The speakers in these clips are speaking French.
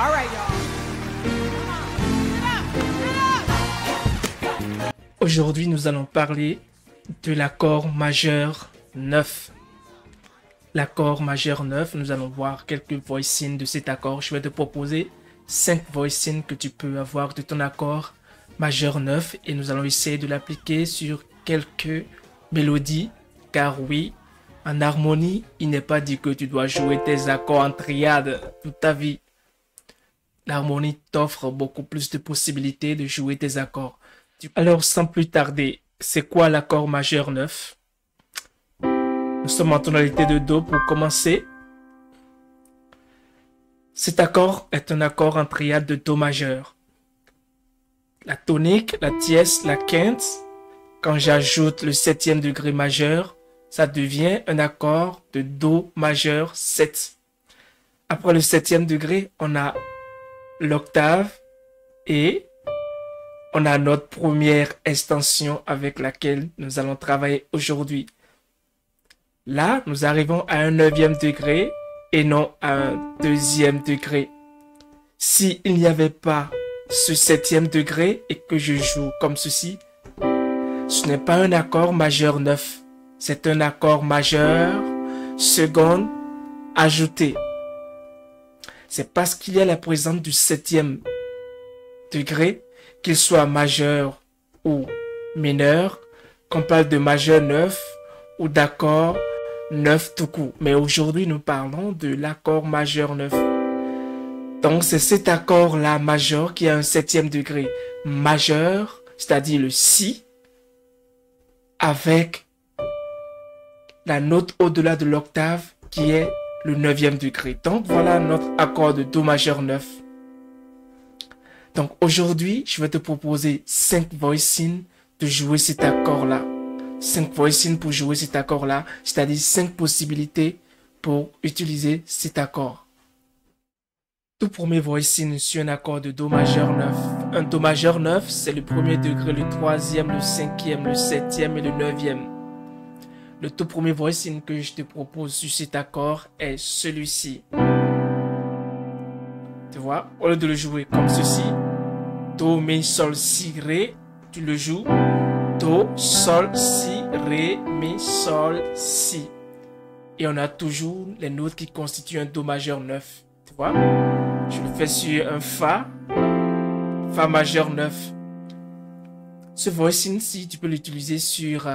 All right, y'all. Aujourd'hui, nous allons parler de l'accord majeur 9. L'accord majeur 9, nous allons voir quelques voicings de cet accord. Je vais te proposer 5 voicings que tu peux avoir de ton accord majeur 9 et nous allons essayer de l'appliquer sur quelques mélodies, car oui, en harmonie, il n'est pas dit que tu dois jouer tes accords en triade toute ta vie. L'harmonie t'offre beaucoup plus de possibilités de jouer tes accords. Alors, sans plus tarder, c'est quoi l'accord majeur 9? Nous sommes en tonalité de Do pour commencer. Cet accord est un accord en triade de Do majeur. La tonique, la tierce, la quinte, quand j'ajoute le 7e degré majeur, ça devient un accord de Do majeur 7. Après le 7e degré, on a l'octave et on a notre première extension avec laquelle nous allons travailler aujourd'hui. Là, nous arrivons à un 9e degré et non à un 2e degré. S'il n'y avait pas ce 7e degré et que je joue comme ceci, ce n'est pas un accord majeur 9. C'est un accord majeur seconde ajouté. C'est parce qu'il y a la présence du 7e degré, qu'il soit majeur ou mineur, qu'on parle de majeur 9 ou d'accord 9 tout court. Mais aujourd'hui, nous parlons de l'accord majeur 9. Donc, c'est cet accord-là majeur qui a un 7e degré majeur, c'est-à-dire le Si, avec la note au-delà de l'octave qui est le 9e degré. Donc, voilà notre accord de Do majeur 9. Donc aujourd'hui, je vais te proposer 5 voicings de jouer cet accord-là. 5 voicings pour jouer cet accord-là, c'est-à-dire 5 possibilités pour utiliser cet accord. Tout premier voicing sur un accord de Do majeur 9. Un Do majeur 9, c'est le premier degré, le 3e, le 5e, le 7e et le 9e. Le tout premier voicing que je te propose sur cet accord est celui-ci. Tu vois, au lieu de le jouer comme ceci, Do, Mi, Sol, Si, Ré, tu le joues Do, Sol, Si, Ré, Mi, Sol, Si. Et on a toujours les notes qui constituent un Do majeur 9. Tu vois, je le fais sur un Fa majeur 9. Ce voicing-ci, tu peux l'utiliser sur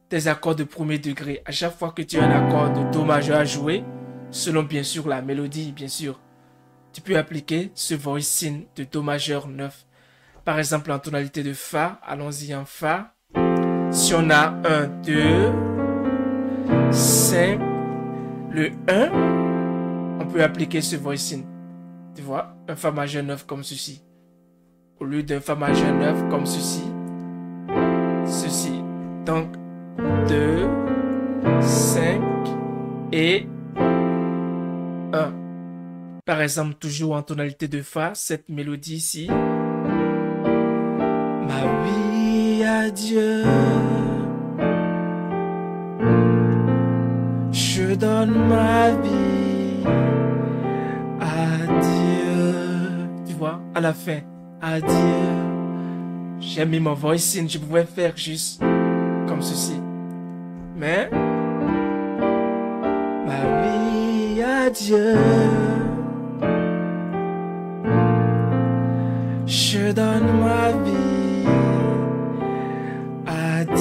tes accords de premier degré. À chaque fois que tu as un accord de Do majeur à jouer, selon bien sûr la mélodie, bien sûr, tu peux appliquer ce voicing de Do majeur 9. Par exemple, en tonalité de Fa, allons-y en Fa. Si on a 1, 2, 5, le 1, on peut appliquer ce voicing. Tu vois, un Fa majeur 9 comme ceci. Au lieu d'un Fa majeur 9 comme ceci, ceci. Donc, 2, 5 et 1. Par exemple, toujours en tonalité de Fa, cette mélodie ici. Ma vie à Dieu, je donne ma vie à Dieu. Tu vois, à la fin, à Dieu. J'ai mis mon voicing, je pouvais faire juste comme ceci. Mais, ma vie à Dieu. Je donne ma vie à Dieu.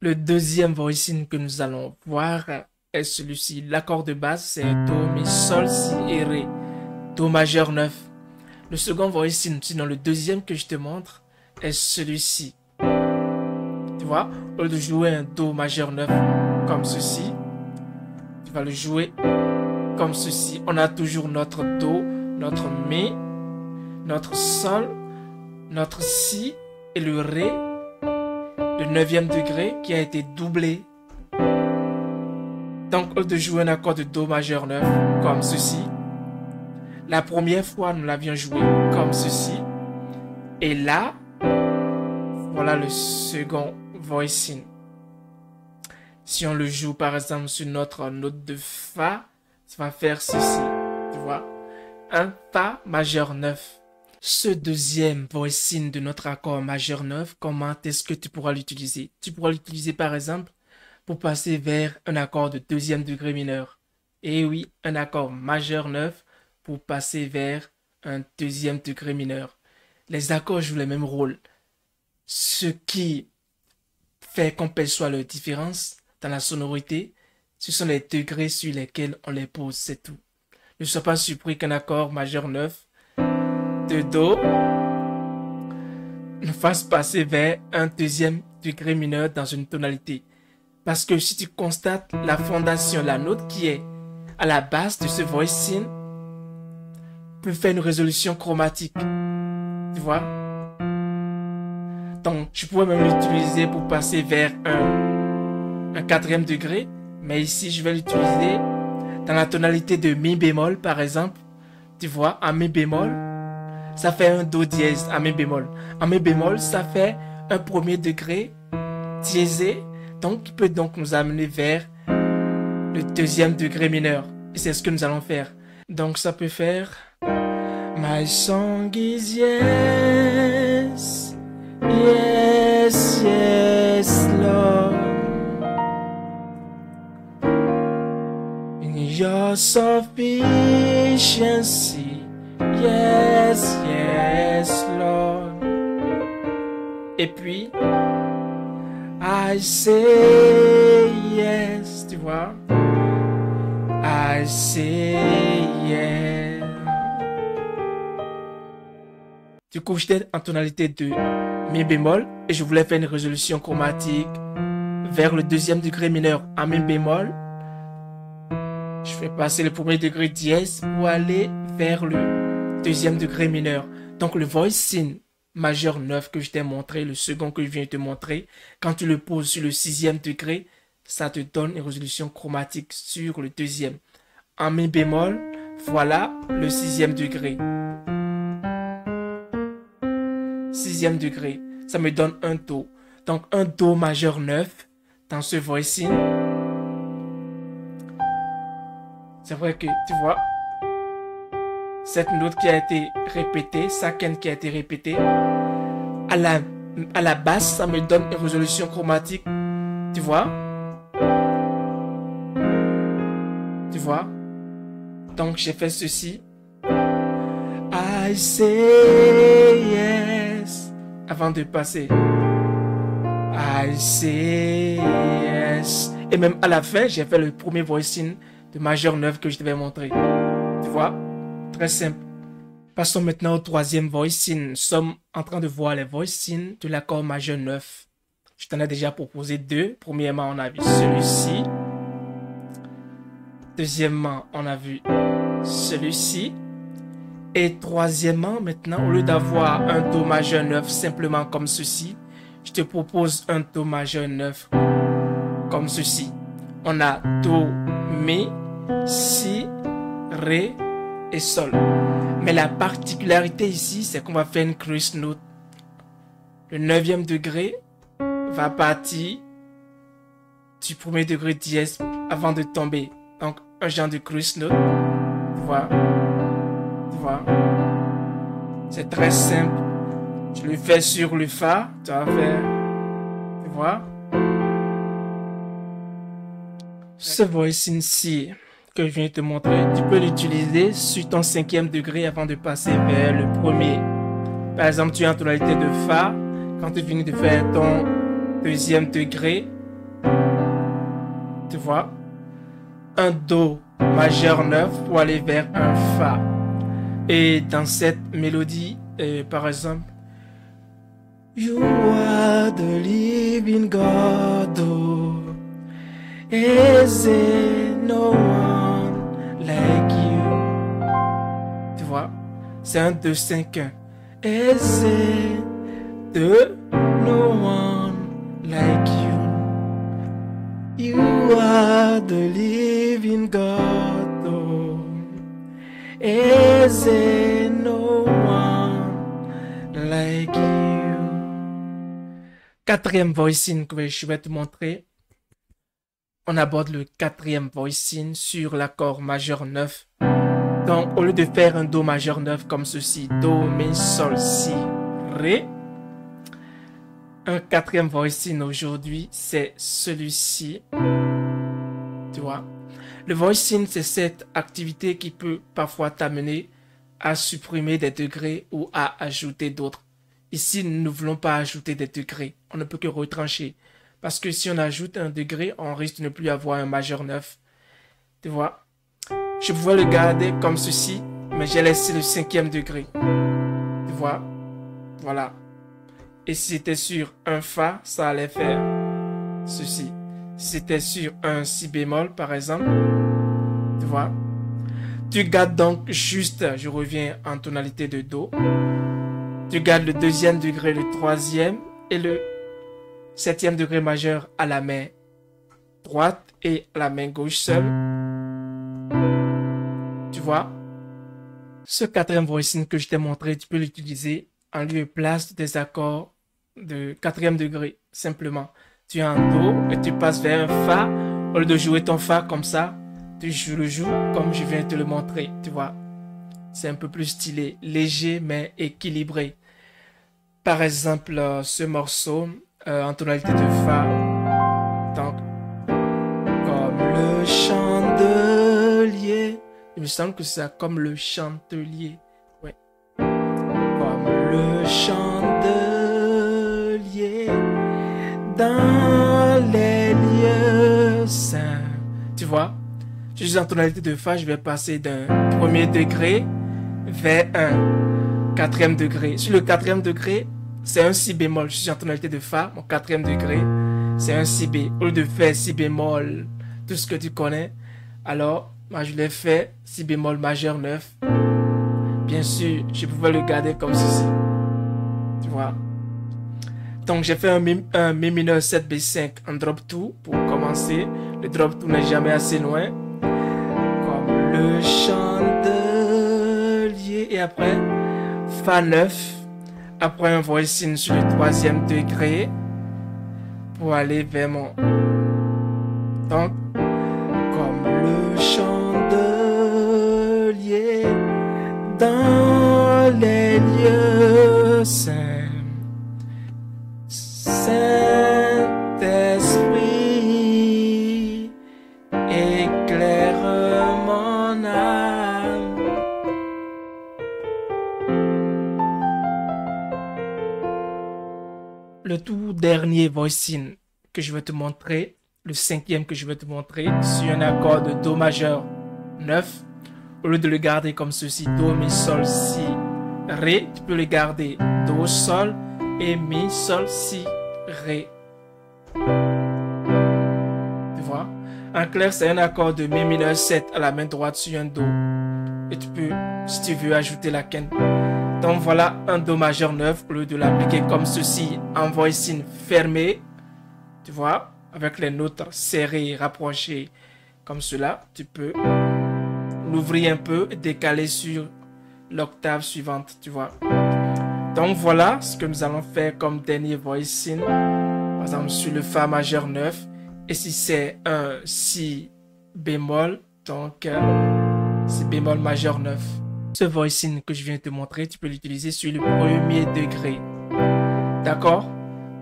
Le deuxième voicing que nous allons voir est celui-ci. L'accord de base, c'est Do, Mi, Sol, Si et Ré. Do majeur 9. Le second voicing, sinon le deuxième que je te montre, est celui-ci. Tu vois, au lieu de jouer un Do majeur 9 comme ceci, tu vas le jouer comme ceci. On a toujours notre Do, notre Mi, notre Sol, notre Si et le Ré, le 9e degré qui a été doublé. Donc, au lieu de jouer un accord de Do majeur 9 comme ceci, la première fois nous l'avions joué comme ceci. Et là, voilà le second voicing. Si on le joue par exemple sur notre note de Fa, ça va faire ceci. Tu vois? Un Fa majeur 9. Ce deuxième voicing de notre accord majeur 9, comment est-ce que tu pourras l'utiliser? Tu pourras l'utiliser par exemple pour passer vers un accord de deuxième degré mineur. Et oui, un accord majeur 9 pour passer vers un deuxième degré mineur. Les accords jouent le même rôle. Ce qui fait qu'on perçoit leur différence dans la sonorité, ce sont les degrés sur lesquels on les pose, c'est tout. Ne sois pas surpris qu'un accord majeur 9 de Do nous fasse passer vers un deuxième degré mineur dans une tonalité. Parce que si tu constates la fondation, la note qui est à la base de ce voicing peut faire une résolution chromatique. Tu vois? Donc, tu pourrais même l'utiliser pour passer vers un quatrième degré. Mais ici, je vais l'utiliser dans la tonalité de Mi bémol, par exemple. Tu vois, en Mi bémol, ça fait un Do dièse en Mi bémol. En Mi bémol, ça fait un premier degré diésé. Donc, qui peut donc nous amener vers le deuxième degré mineur. Et c'est ce que nous allons faire. Donc, ça peut faire My song is yes, yes, yes, Lord. In your sufficiency, yes, yes, Lord. Et puis, I say yes, tu vois. I say yes. Du coup, j'étais en tonalité de Mi bémol et je voulais faire une résolution chromatique vers le deuxième degré mineur en Mi bémol. Je fais passer le premier degré dièse pour aller vers le deuxième degré mineur. Donc le voicing majeur 9 que je t'ai montré, le second que je viens de te montrer, quand tu le poses sur le sixième degré, ça te donne une résolution chromatique sur le deuxième. En Mi bémol, voilà le sixième degré. Sixième degré, ça me donne un Do. Donc un Do majeur 9 dans ce voicing. C'est vrai que, tu vois, cette note qui a été répétée, second qui a été répétée, à la basse, ça me donne une résolution chromatique. Tu vois? Tu vois? Donc j'ai fait ceci. I say yes. Avant de passer. I say yes. Et même à la fin, j'ai fait le premier voicing de majeur 9 que je devais montrer. Tu vois? Très simple. Passons maintenant au troisième voicing. Nous sommes en train de voir les voicings de l'accord majeur 9. Je t'en ai déjà proposé deux. Premièrement, on a vu celui-ci. Deuxièmement, on a vu celui-ci. Et troisièmement, maintenant, au lieu d'avoir un Do majeur 9 simplement comme ceci, je te propose un Do majeur 9 comme ceci. On a Do, Mi, Si, Ré et Sol. Mais la particularité ici, c'est qu'on va faire une cross note. Le 9e degré va partir du premier degré dièse avant de tomber. Donc, un genre de cross note. Tu vois? Tu vois? C'est très simple. Je le fais sur le Fa. Tu vas faire. Tu vois? Ce voicing-ci que je viens de te montrer, tu peux l'utiliser sur ton 5e degré avant de passer vers le premier. Par exemple, tu es en tonalité de Fa. Quand tu finis de faire ton 2e degré, tu vois, un Do majeur 9 pour aller vers un Fa. Et dans cette mélodie, par exemple, You are the living God, oh, is there no one like you? Tu vois, c'est un 2, 5, 1. Is there no one like you? You are the living God, oh, is there no one like you? Quatrième voicing que je vais te montrer. on aborde le quatrième voicing sur l'accord majeur 9. Donc, au lieu de faire un Do majeur 9 comme ceci, Do, Mi, Sol, Si, Ré, un quatrième voicing aujourd'hui, c'est celui-ci. Tu vois? Le voicing, c'est cette activité qui peut parfois t'amener à supprimer des degrés ou à ajouter d'autres. Ici, nous ne voulons pas ajouter des degrés. On ne peut que retrancher. Parce que si on ajoute un degré, on risque de ne plus avoir un majeur 9. Tu vois? Je pouvais le garder comme ceci, mais j'ai laissé le cinquième degré. Tu vois? Voilà. Et si c'était sur un Fa, ça allait faire ceci. Si c'était sur un Si bémol, par exemple, tu vois? Tu gardes donc juste, je reviens en tonalité de Do. Tu gardes le deuxième degré, le troisième et le septième degré majeur à la main droite et à la main gauche seule. Tu vois? Ce quatrième voicing que je t'ai montré, tu peux l'utiliser en lieu et place des accords de quatrième degré, simplement. Tu as un Do et tu passes vers un Fa. Au lieu de jouer ton Fa comme ça, tu le joues comme je viens de te le montrer, tu vois. C'est un peu plus stylé, léger mais équilibré. Par exemple, ce morceau en tonalité de Fa. Donc, comme le chandelier. Il me semble que c'est comme le chandelier. Ouais. Comme le chandelier dans les lieux saints. Tu vois? Je suis en tonalité de Fa, je vais passer d'un premier degré vers un quatrième degré. Sur le quatrième degré, c'est un Si bémol. Je suis en tonalité de Fa, mon quatrième degré, c'est un Si bé. Au lieu de faire Si bémol, tout ce que tu connais, alors moi je l'ai fait Si bémol majeur 9. Bien sûr, je pouvais le garder comme ceci. Tu vois? Donc j'ai fait un Mi mineur 7 B5 en drop 2 pour commencer. Le drop 2 n'est jamais assez loin. Comme le chandelier. Et après, Fa 9. Après un voicing sur le troisième degré. Pour aller vers mon... Donc, comme le chandelier dans les lieux saints. Saint-Esprit, éclaire mon âme. Le tout dernier voicing que je vais te montrer, le cinquième que je vais te montrer, sur un accord de Do majeur 9, au lieu de le garder comme ceci, Do, Mi, Sol, Si, Ré, tu peux le garder Do, Sol et Mi, Sol, Si, Ré. Tu vois? En clair, c'est un accord de Mi mineur 7 à la main droite sur un Do. Et tu peux, si tu veux, ajouter la quinte. Donc voilà un Do majeur 9 au lieu de l'appliquer comme ceci en voicing fermé. Tu vois? Avec les notes serrées, rapprochées comme cela. Tu peux l'ouvrir un peu et décaler sur l'octave suivante. Tu vois? Donc voilà ce que nous allons faire comme dernier voicing. Par exemple sur le Fa majeur 9. Et si c'est un Si bémol, donc Si bémol majeur 9. Ce voicing que je viens de te montrer, tu peux l'utiliser sur le premier degré. D'accord?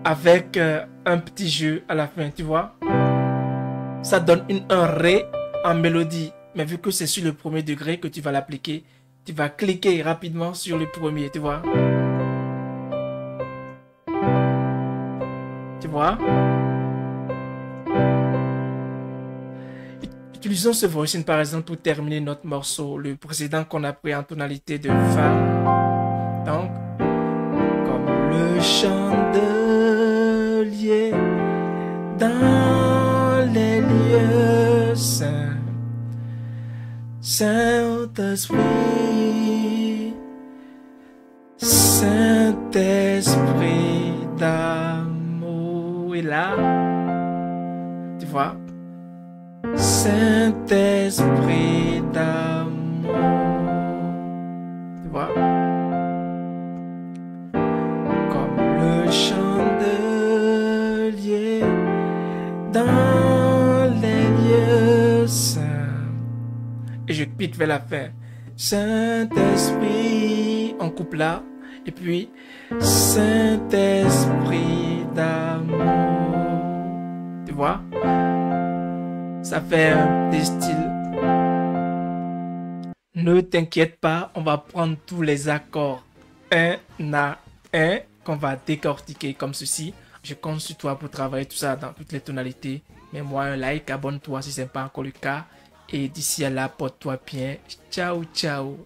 Avec un petit jeu à la fin, tu vois? Ça donne un Ré en mélodie. Mais vu que c'est sur le premier degré que tu vas l'appliquer, tu vas cliquer rapidement sur le premier, tu vois? Tu vois? Utilisons ce voicing par exemple pour terminer notre morceau, le précédent qu'on a pris en tonalité de Fa. Donc, comme le chandelier dans les lieux saints, Saint-Esprit, Saint-Esprit d'amour. Et là, tu vois? Saint-Esprit d'amour. Tu vois? Comme le chandelier dans les et je pique vers la fin. Saint-Esprit, on coupe là. Et puis, Saint-Esprit d'amour. Tu vois? Ça fait des styles. Ne t'inquiète pas, on va prendre tous les accords un à un qu'on va décortiquer comme ceci. Je compte sur toi pour travailler tout ça dans toutes les tonalités. Mets-moi un like, abonne-toi si ce n'est pas encore le cas. Et d'ici à là, porte-toi bien. Ciao, ciao.